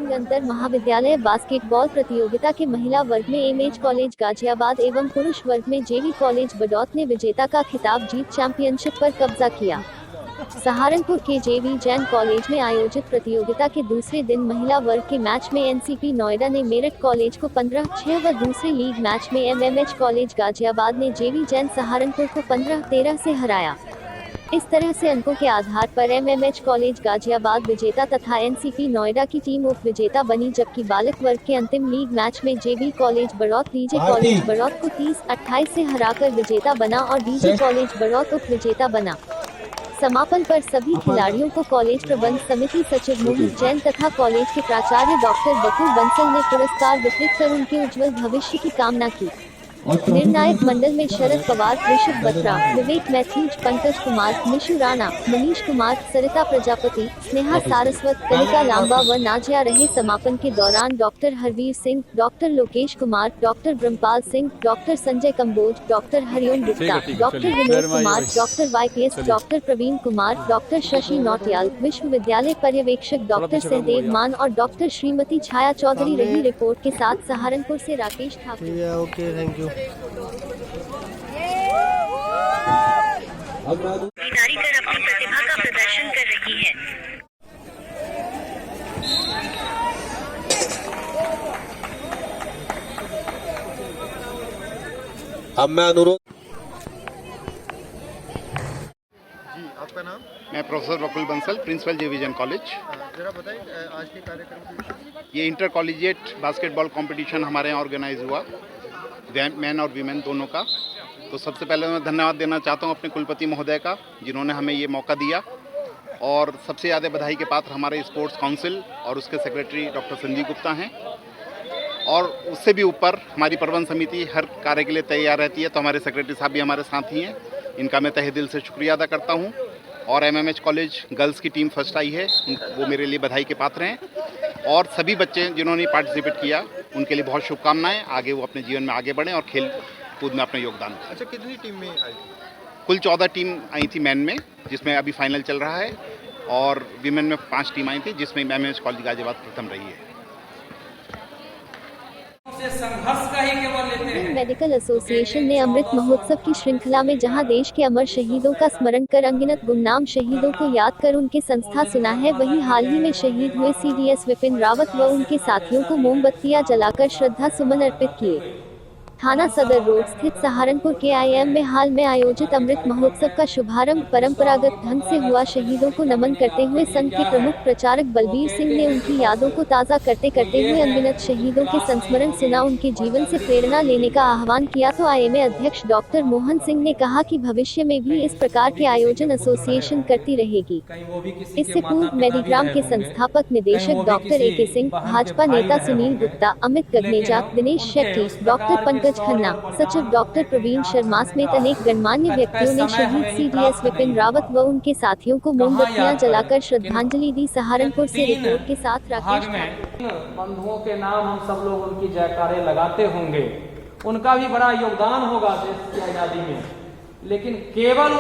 सिंह अंतर महाविद्यालय बास्केटबॉल प्रतियोगिता के महिला वर्ग में एमएच कॉलेज गाजियाबाद एवं पुरुष वर्ग में जेवी कॉलेज बडौत ने विजेता का खिताब जीत चैंपियनशिप पर कब्जा किया। सहारनपुर के जेवी जैन कॉलेज में आयोजित प्रतियोगिता के दूसरे दिन महिला वर्ग के मैच में एनसीपी नोएडा ने मेरठ कॉलेज को 15-6 व दूसरे लीग मैच में एमएमएच कॉलेज गाजियाबाद ने जेवी जैन सहारनपुर को 15-13 से हराया। इस तरह से अंकों के आधार पर एमएमएच कॉलेज गाजियाबाद विजेता तथा एनसीपी नोएडा की टीम उप विजेता बनी, जबकि बालक वर्ग के अंतिम लीग मैच में जेवी college Baraut DJ college Baraut को 30-28 से हराकर विजेता बना और डीजे कॉलेज बड़ौत उप विजेता बना। समापन पर सभी खिलाड़ियों को कॉलेज प्रबंध समिति सचिव मोहित जैन तथा कॉलेज के प्राचार्य डॉक्टर बकुल बंसल ने पुरस्कार वितरित कर उनके उज्जवल भविष्य की कामना की। निर्णायक मंडल में शरद पवार, ऋषभ बत्रा, विवेक मैथ्यूज, पंकज कुमार, निशु राणा, मनीष कुमार, सरिता प्रजापति, स्नेहा सारस्वत, कनिका लांबा व नाजिया रहे। समापन के दौरान doctor Harvir Singh, doctor Lokesh Kumar, doctor Brahmpal Singh, doctor Sanjay Kamboj, doctor Hariom Gupta, doctor Vinod Kumar, doctor YPS, doctor Praveen Kumar, doctor Shashi Nautiyal, विश्वविद्यालय पर्यवेक्षक डॉक्टर सहदेव मान और डॉक्टर श्रीमती छाया चौधरी रही। रिपोर्ट के साथ सहारनपुर से Rakesh Thakur. Okay, thank you. खिलाड़ी कर अपनी प्रतिभा का प्रदर्शन कर रही है। अब मैं अनुरोध। जी, आपका नाम? मैं प्रोफेसर बकुल बंसल, प्रिंसिपल जेवी जैन कॉलेज। जरा बताइए आज के कार्यक्रम की विषय। ये इंटर कॉलेजिएट बास्केटबॉल कंपटीशन हमारे यहाँ ऑर्गेनाइज हुआ, मैन और वीमेन दोनों का। तो सबसे पहले मैं धन्यवाद देना चाहता हूँ अपने कुलपति महोदय का, जिन्होंने हमें ये मौका दिया। और सबसे ज़्यादा बधाई के पात्र हमारे स्पोर्ट्स काउंसिल और उसके सेक्रेटरी डॉक्टर संजीव गुप्ता हैं। और उससे भी ऊपर हमारी प्रबंध समिति हर कार्य के लिए तैयार रहती है, तो हमारे सेक्रेटरी साहब भी हमारे साथ ही हैं। इनका मैं तहे दिल से शुक्रिया अदा करता हूँ। और एमएमएच कॉलेज गर्ल्स की टीम फर्स्ट आई है, वो मेरे लिए बधाई के पात्र हैं। और सभी बच्चे जिन्होंने पार्टिसिपेट किया उनके लिए बहुत शुभकामनाएं। आगे वो अपने जीवन में आगे बढ़ें और खेल कूद में अपना योगदान। अच्छा, कितनी टीम में आई? कुल 14 टीम आई थी मैन में, जिसमें अभी फाइनल चल रहा है। और विमेन में 5 टीम आई थी, जिसमें एमएमएच कॉलेज गाजियाबाद प्रथम रही है। मेडिकल एसोसिएशन ने अमृत महोत्सव की श्रृंखला में जहां देश के अमर शहीदों का स्मरण कर अनगिनत गुमनाम शहीदों को याद कर उनके संस्था सुना है, वहीं हाल ही में शहीद हुए सीडीएस विपिन रावत व उनके साथियों को मोमबत्तियां जलाकर श्रद्धा सुमन अर्पित किए। थाना सदर रोड स्थित सहारनपुर के आईएम में हाल में आयोजित अमृत महोत्सव का शुभारंभ परंपरागत ढंग से हुआ। शहीदों को नमन करते हुए संघ के प्रमुख प्रचारक बलबीर सिंह ने उनकी यादों को ताज़ा करते हुए अनगिनत शहीदों के संस्मरण सुना, उनके जीवन से प्रेरणा लेने का आह्वान किया। तो आईएमए अध्यक्ष डॉक्टर मोहन सिंह ने कहा कि भविष्य में भी इस प्रकार के आयोजन एसोसिएशन करती रहेगी। इससे पूर्व मेडिग्राम के संस्थापक निदेशक डॉक्टर ए के सिंह, भाजपा नेता सुनील गुप्ता, अमित गगनेजा, दिनेश शेट्टी, डॉक्टर पंकज खन्ना, सचिव डॉक्टर प्रवीण शर्मा समेत अनेक गणमान्य व्यक्तियों ने शहीद सीडीएस विपिन रावत व उनके साथियों को मोमबत्तियां जलाकर श्रद्धांजलि दी। सहारनपुर से रिपोर्ट के साथ राकेश ठाकुर। बंधुओं के नाम हम सब लोग उनकी जयकारे लगाते होंगे, उनका भी बड़ा योगदान होगा देश की आजादी में, लेकिन केवल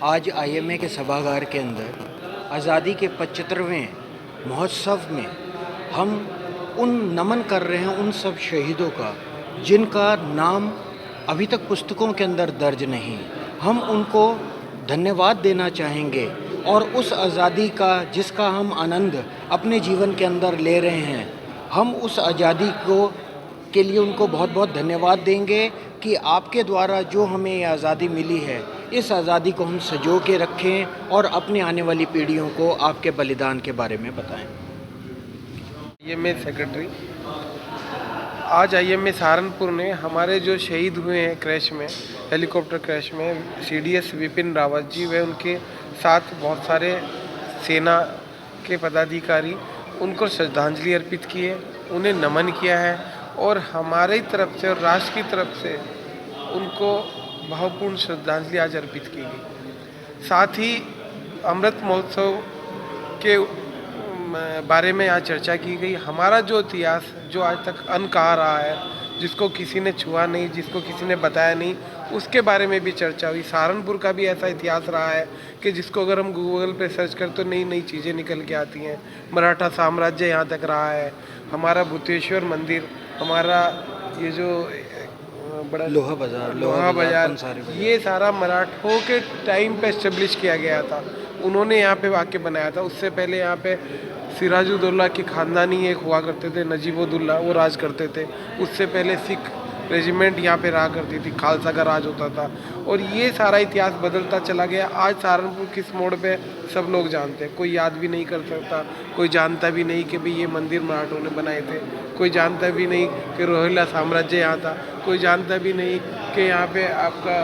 आज आईएमए के सभागार के अंदर आज़ादी के 75वें महोत्सव में हम उन नमन कर रहे हैं उन सब शहीदों का जिनका नाम अभी तक पुस्तकों के अंदर दर्ज नहीं। हम उनको धन्यवाद देना चाहेंगे और उस आज़ादी का जिसका हम आनंद अपने जीवन के अंदर ले रहे हैं, हम उस आज़ादी को के लिए उनको बहुत बहुत धन्यवाद देंगे कि आपके द्वारा जो हमें ये आज़ादी मिली है, इस आज़ादी को हम सजो के रखें और अपनी आने वाली पीढ़ियों को आपके बलिदान के बारे में बताएं। आईएमए सेक्रेटरी, आज आईएमए सहारनपुर ने हमारे जो शहीद हुए हैं क्रैश में, हेलीकॉप्टर क्रैश में, सीडीएस विपिन रावत जी व उनके साथ बहुत सारे सेना के पदाधिकारी, उनको श्रद्धांजलि अर्पित की है, उन्हें नमन किया है। और हमारी तरफ से और राष्ट्र की तरफ से उनको भावपूर्ण श्रद्धांजलि आज अर्पित की गई। साथ ही अमृत महोत्सव के बारे में यहाँ चर्चा की गई। हमारा जो इतिहास जो आज तक अनकहा रहा है, जिसको किसी ने छुआ नहीं, जिसको किसी ने बताया नहीं, उसके बारे में भी चर्चा हुई। सहारनपुर का भी ऐसा इतिहास रहा है कि जिसको अगर हम गूगल पे सर्च करें तो नई नई चीज़ें निकल के आती हैं। मराठा साम्राज्य यहाँ तक रहा है, हमारा भूतेश्वर मंदिर, हमारा ये जो बड़ा लोहा बाजार, ये सारा मराठों के टाइम पे एस्टेब्लिश किया गया था। उन्होंने यहाँ पे आके बनाया था। उससे पहले यहाँ पे सिराजुद्दौला की ख़ानदानी एक हुआ करते थे, नजीबुद्दौला, वो राज करते थे। उससे पहले सिख रेजिमेंट यहाँ पे रहा करती थी, खालसा का राज होता था। और ये सारा इतिहास बदलता चला गया। आज सहारनपुर किस मोड़ पे सब लोग जानते हैं, कोई याद भी नहीं कर सकता, कोई जानता भी नहीं कि भाई ये मंदिर मराठों ने बनाए थे, कोई जानता भी नहीं कि रोहिला साम्राज्य यहाँ था, कोई जानता भी नहीं कि यहाँ पे आपका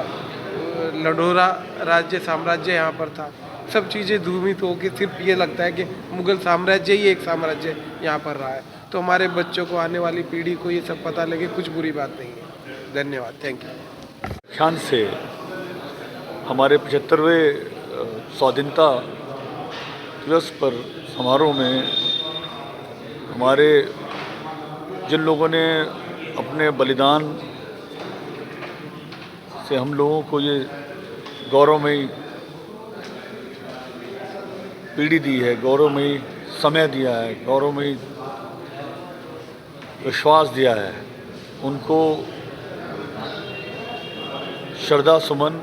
लडोरा राज्य साम्राज्य यहाँ पर था। सब चीज़ें धूमित हो के सिर्फ ये लगता है कि मुगल साम्राज्य ही एक साम्राज्य यहाँ पर रहा है। तो हमारे बच्चों को, आने वाली पीढ़ी को ये सब पता लगे, कुछ बुरी बात नहीं है। धन्यवाद, थैंक यू। व्याख्यान से हमारे 75वें स्वाधीनता दिवस पर समारोह में हमारे जिन लोगों ने अपने बलिदान से हम लोगों को ये गौरवमयी पीढ़ी दी है, गौरवमयी समय दिया है, गौरवमयी विश्वास दिया है, उनको श्रद्धा सुमन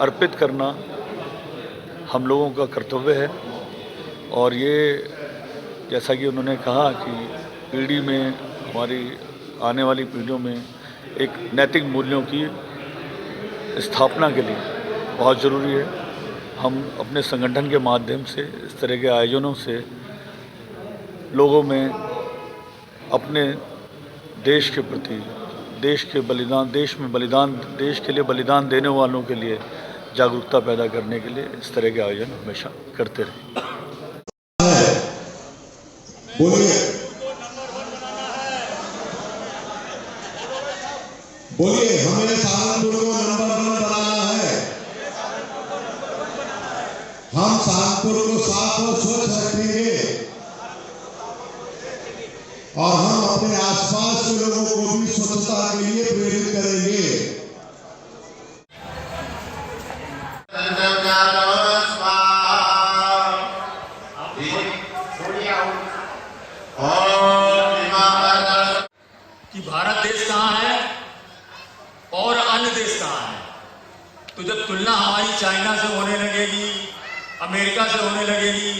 अर्पित करना हम लोगों का कर्तव्य है। और ये जैसा कि उन्होंने कहा कि पीढ़ी में, हमारी आने वाली पीढ़ियों में एक नैतिक मूल्यों की स्थापना के लिए बहुत ज़रूरी है। हम अपने संगठन के माध्यम से इस तरह के आयोजनों से लोगों में अपने देश के प्रति, देश के लिए बलिदान देने वालों के लिए जागरूकता पैदा करने के लिए इस तरह के आयोजन हमेशा करते रहे। बोलिए, हमें सहारनपुर को नंबर 1 बनाना है। हम सहारनपुर को साफ और स्वच्छ रखेंगे और हम अपने आसपास के लोगों को भी स्वच्छता के लिए प्रेरित करेंगे। कि भारत देश कहाँ है और अन्य देश कहाँ है। तो जब तुलना हमारी चाइना से होने लगेगी, अमेरिका से होने लगेगी,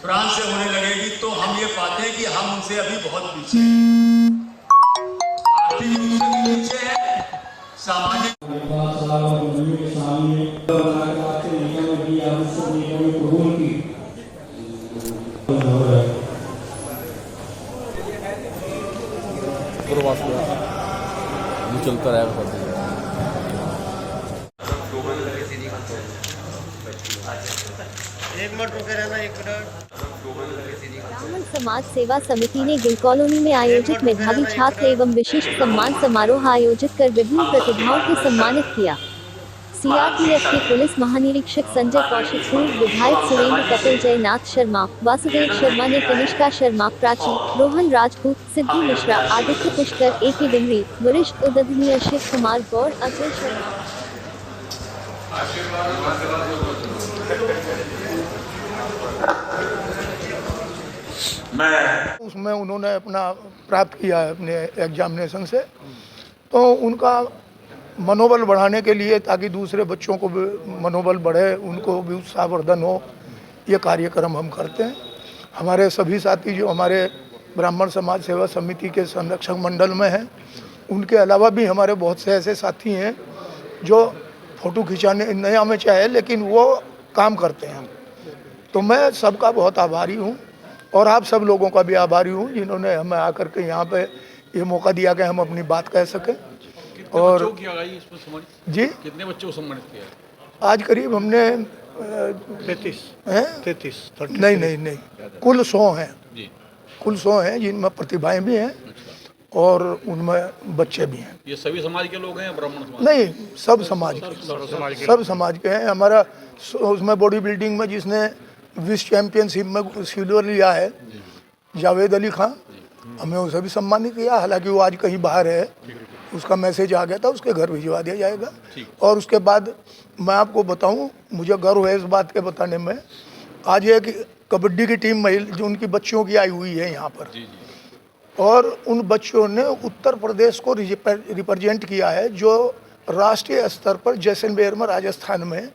फ्रांस से होने लगेगी, तो हम ये पाते हैं कि हम उनसे अभी बहुत पीछे हैं, आर्थिक रूप से भी पीछे है, सामाजिक। चलता रहेगा। एक मिनट रुके रहना, 1 मिनट। ब्राह्मण समाज सेवा समिति ने गिल कॉलोनी में आयोजित मेधावी छात्र एवं विशिष्ट सम्मान समारोह आयोजित कर विभिन्न प्रतिभाओं को सम्मानित किया। सीआरपीएफ के पुलिस महानिरीक्षक संजय कौशिक, पूर्व विधायक सुरेंद्र कपिल, जयनाथ शर्मा, वासुदेव शर्मा ने कनिष्का शर्मा, प्राची, रोहन राजपूत, सिद्धि मिश्रा, आदित्य पुष्कर, एके डिमरी, वरिष्ठ उदधनीय शिव कुमार गौड़, अजय शर्मा। उसमें उन्होंने अपना प्राप्त किया है अपने एग्जामिनेशन से, तो उनका मनोबल बढ़ाने के लिए, ताकि दूसरे बच्चों को भी मनोबल बढ़े, उनको भी उत्साहवर्धन हो, ये कार्यक्रम हम करते हैं। हमारे सभी साथी जो हमारे ब्राह्मण समाज सेवा समिति के संरक्षक मंडल में हैं, उनके अलावा भी हमारे बहुत से ऐसे साथी हैं जो फ़ोटो खिंचाने नहीं हमें चाहे, लेकिन वो काम करते हैं। तो मैं सबका बहुत आभारी हूँ और आप सब लोगों का भी आभारी हूँ जिन्होंने हमें आकर के यहाँ पे ये मौका दिया कि हम अपनी बात कह सकें। और जी, कितने बच्चों को सम्मानित किया? आज करीब हमने 33 नहीं कुल 100 हैं, कुल 100 हैं जिनमें प्रतिभाएं भी हैं और उनमें बच्चे भी हैं। ये सभी समाज के लोग हैं, ब्राह्मण समाज? नहीं, सब समाज के हैं। हमारा उसमें बॉडी बिल्डिंग में जिसने विश्व चैंपियनशिप में सिल्वर लिया है, जावेद अली खान, हमें उसे भी सम्मानित किया, हालांकि वो आज कहीं बाहर है। उसका मैसेज आ गया था, उसके घर भिजवा दिया जाएगा। और उसके बाद मैं आपको बताऊं, मुझे गर्व है इस बात के बताने में, आज एक कबड्डी की टीम जो उनकी बच्चियों की आई हुई है यहाँ पर, और उन बच्चों ने उत्तर प्रदेश को रिप्रेजेंट किया है, जो राष्ट्रीय स्तर पर जैसलमेर में राजस्थान में